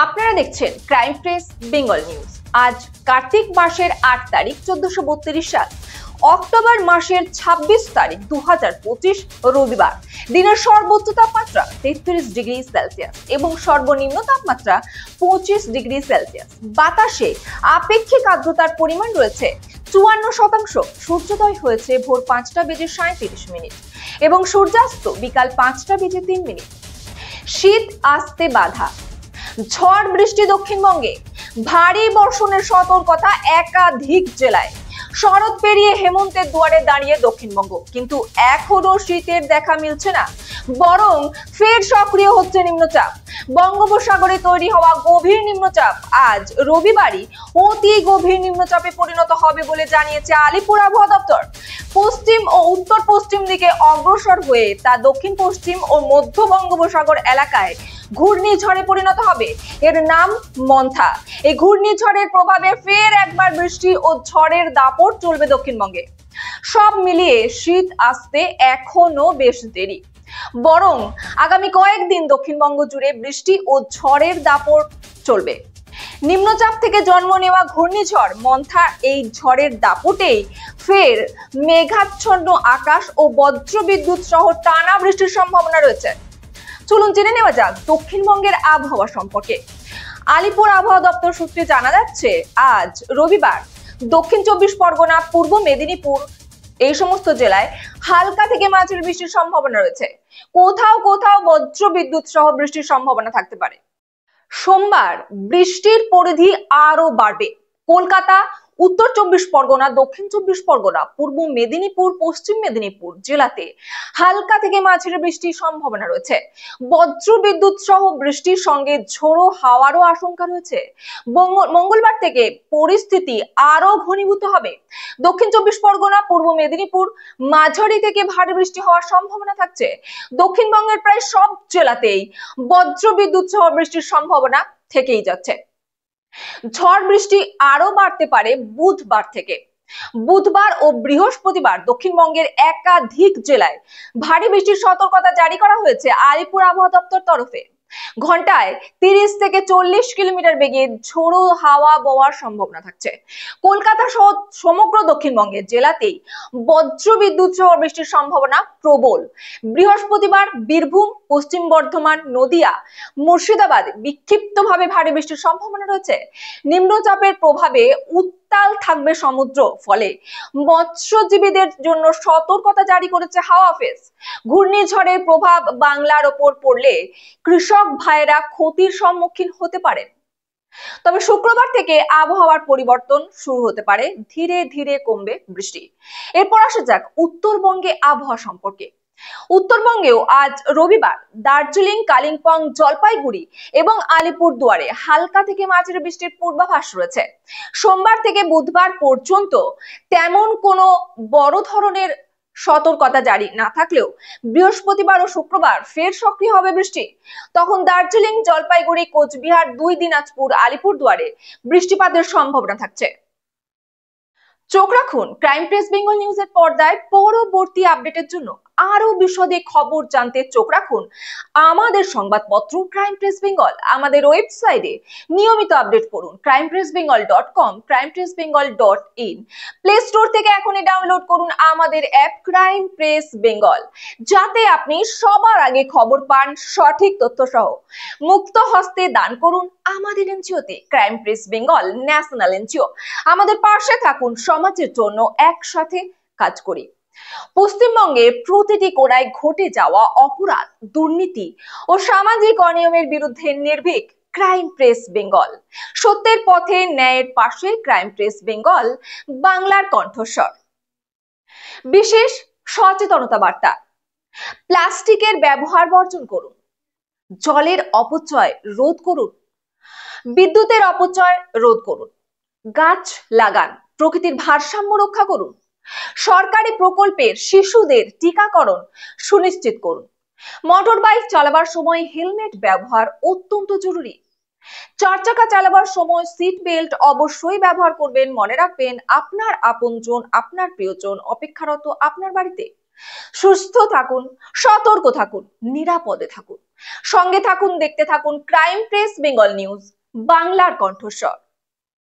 আপনারা দেখছেন crime press Bengal news. আজ কার্তিক মাসের 8 তারিখ 1432 সাল, অক্টোবর মাসের 26 তারিখ 2025 রবিবার। দিনের সর্বোচ্চ তাপমাত্রা 33 ডিগ্রি সেলসিয়াস এবং সর্বনিম্ন তাপমাত্রা 25 ডিগ্রি সেলসিয়াস। বাতাসে আপেক্ষিক আর্দ্রতার পরিমাণ রয়েছে 54%। সূর্যোদয় হয়েছে ভোর 5:37 এবং সূর্যাস্ত বিকাল 5:03। শীত আসতে বাধা, ঝড় বৃষ্টি দক্ষিণবঙ্গে, ভারী বর্ষণের সতর্কতা একাধিক জেলায়। শরৎ পেরিয়ে হেমন্তের দুয়ারে দাঁড়িয়ে দক্ষিণবঙ্গ, কিন্তু এখনো শীতের দেখা মিলছে না, বরং ফের সক্রিয় হচ্ছে নিম্নচাপ। বঙ্গোপসাগরে তৈরি হওয়া গভীর নিম্নচাপ আজ রবিবারই অতি গভীর নিম্নচাপে পরিণত হবে বলে জানিয়েছে আলিপুর আবহাওয়া দপ্তর। পশ্চিম ও উত্তর পশ্চিম দিকে অগ্রসর হয়ে তা দক্ষিণ পশ্চিম ও মধ্য বঙ্গোপসাগর এলাকায় ঘূর্ণিঝড়ে পরিণত হবে। এর নাম মন্থা। এই ঘূর্ণিঝড়ের প্রভাবে ফের একবার বৃষ্টি ও ঝড়ের দাপট চলবে দক্ষিণবঙ্গে। সব মিলিয়ে শীত আসতে এখনো বেশ দেরি, বরং আগামী কয়েকদিন দক্ষিণবঙ্গ জুড়ে বৃষ্টি ও ঝড়ের দাপট চলবে। নিম্নচাপ থেকে জন্ম নেওয়া ঘূর্ণিঝড় মন্থা এই ঝড়ের দাপটেই ফের মেঘাচ্ছন্ন আকাশ ও বজ্রবিদ্যুৎ সহ টানা বৃষ্টির সম্ভাবনা রয়েছে। চলুন জেনে নেওয়া যাক দক্ষিণবঙ্গের আবহাওয়া সম্পর্কে। আলিপুর আবহাওয়া দপ্তর সূত্রে জানা যাচ্ছে, আজ রবিবার দক্ষিণ 24 পরগনা, পূর্ব মেদিনীপুর এই সমস্ত জেলায় হালকা থেকে মাঝারি বৃষ্টির সম্ভাবনা রয়েছে। কোথাও কোথাও বজ্রবিদ্যুৎ সহ বৃষ্টির সম্ভাবনা থাকতে পারে। সোমবার বৃষ্টির পরিধি আরো বাড়বে। কলকাতা, উত্তর 24 পরগনা, দক্ষিণ 24 পরগনা, পূর্ব মেদিনীপুর, পশ্চিম মেদিনীপুর জেলাতে হালকা থেকে মাঝারি বৃষ্টির সম্ভাবনা রয়েছে। বজ্রবিদ্যুৎ সহ বৃষ্টির সঙ্গে ঝোড়ো হাওয়ারও আশঙ্কা রয়েছে। মঙ্গলবার থেকে পরিস্থিতি আরো ঘনীভূত হবে। দক্ষিণ 24 পরগনা, পূর্ব মেদিনীপুর মাঝারি থেকে ভারী বৃষ্টি হওয়ার সম্ভাবনা থাকছে। দক্ষিণবঙ্গের প্রায় সব জেলাতেই বজ্রবিদ্যুৎ সহ বৃষ্টির সম্ভাবনা থেকেই যাচ্ছে। ঝড় বৃষ্টি আরো বাড়তে পারে বুধবার থেকে। বুধবার ও বৃহস্পতিবার দক্ষিণবঙ্গের একাধিক জেলায় ভারী বৃষ্টির সতর্কতা জারি করা হয়েছে আলিপুর আবহাওয়া দপ্তর তরফে। ঘন্টায় 30 থেকে 40 কিলোমিটার বেগে ঝোড়ো হাওয়া বওয়ার সম্ভাবনা থাকছে। কলকাতা সহ সমগ্র দক্ষিণবঙ্গের জেলাতেই বজ্রবিদ্যুৎ সহ বৃষ্টির সম্ভাবনা প্রবল। বৃহস্পতিবার বীরভূম, পশ্চিম বর্ধমান, নদিয়া, মুর্শিদাবাদ বিক্ষিপ্তভাবে ভারী বৃষ্টির সম্ভাবনা রয়েছে। নিম্নচাপের প্রভাবে উত্তাল থাকবে সমুদ্র, ফলে মৎস্যজীবীদের জন্য সতর্কতা জারি করেছে হাওয়া অফিস। ঘূর্ণিঝড়ের প্রভাব বাংলার ওপর পড়লে কৃষক ভাইরা ক্ষতির সম্মুখীন হতে পারেন। তবে শুক্রবার থেকে আবহাওয়ার পরিবর্তন শুরু হতে পারে, ধীরে ধীরে কমবে বৃষ্টি। এরপর আসা যাক উত্তরবঙ্গে আবহাওয়া সম্পর্কে। উত্তরবঙ্গেও আজ রবিবার দার্জিলিং, কালিম্পং, জলপাইগুড়ি এবং আলিপুরদুয়ারে হালকা থেকে মাঝারি বৃষ্টির পূর্বাভাস রয়েছে। সোমবার থেকে বুধবার পর্যন্ত তেমন কোনো বড় ধরনের সতর্কতা জারি না থাকলেও বৃহস্পতিবার ও শুক্রবার ফের সক্রিয় হবে বৃষ্টি। তখন দার্জিলিং, জলপাইগুড়ি, কোচবিহার, 2 দিনাজপুর, আলিপুরদুয়ারে বৃষ্টিপাতের সম্ভাবনা থাকছে। চোখ রাখুন ক্রাইম প্রেস বেঙ্গল নিউজের পর্দায়। পরবর্তী আপডেটের জন্য আরো বিশদে খবর জানতে চোখ রাখুন আমাদের সংবাদপত্র ক্রাইম প্রেস বেঙ্গল। আমাদের ওয়েবসাইটে নিয়মিত আপডেট করুন crimepressbengal.com, crimepressbengal.in। প্লে স্টোর থেকে এখনই ডাউনলোড করুন আমাদের অ্যাপ ক্রাইম প্রেস বেঙ্গল, যাতে আপনি সবার আগে খবর পান সঠিক তথ্য সহ। মুক্ত হস্তে দান করুন আমাদের এনজিওতে, crime press Bengal national NGO. আমাদের পাশে থাকুন, সমাজের জন্য একসাথে কাজ করি। পশ্চিমবঙ্গে প্রতিটি কোণায় ঘটে যাওয়া অপরাধ, দুর্নীতি ও সামাজিক অনিয়মের বিরুদ্ধে নির্ভীক ক্রাইম প্রেস বেঙ্গল। সত্যের পথে, ন্যায়ের পাশে ক্রাইম প্রেস বেঙ্গল, বাংলার কণ্ঠস্বর। বিশেষ সচেতনতা বার্তা, প্লাস্টিকের ব্যবহার বর্জন করুন, জলের অপচয় রোধ করুন, বিদ্যুতের অপচয় রোধ করুন, গাছ লাগান, প্রকৃতির ভারসাম্য রক্ষা করুন, সরকারি প্রকল্পের শিশুদের টিকাকরণ সুনিশ্চিত করুন, মোটর বাইক চালাবার সময় হেলমেট ব্যবহার অত্যন্ত জরুরি, 4 চাকা চালাবার সময় সিট বেল্ট অবশ্যই ব্যবহার করবেন। মনে রাখবেন, আপনার আপনজন, আপনার প্রিয়জন অপেক্ষারত আপনার বাড়িতে। সুস্থ থাকুন, সতর্ক থাকুন, নিরাপদে থাকুন। সঙ্গে থাকুন, দেখতে থাকুন ক্রাইম প্রেস বেঙ্গল নিউজ, বাংলার কণ্ঠস্বর।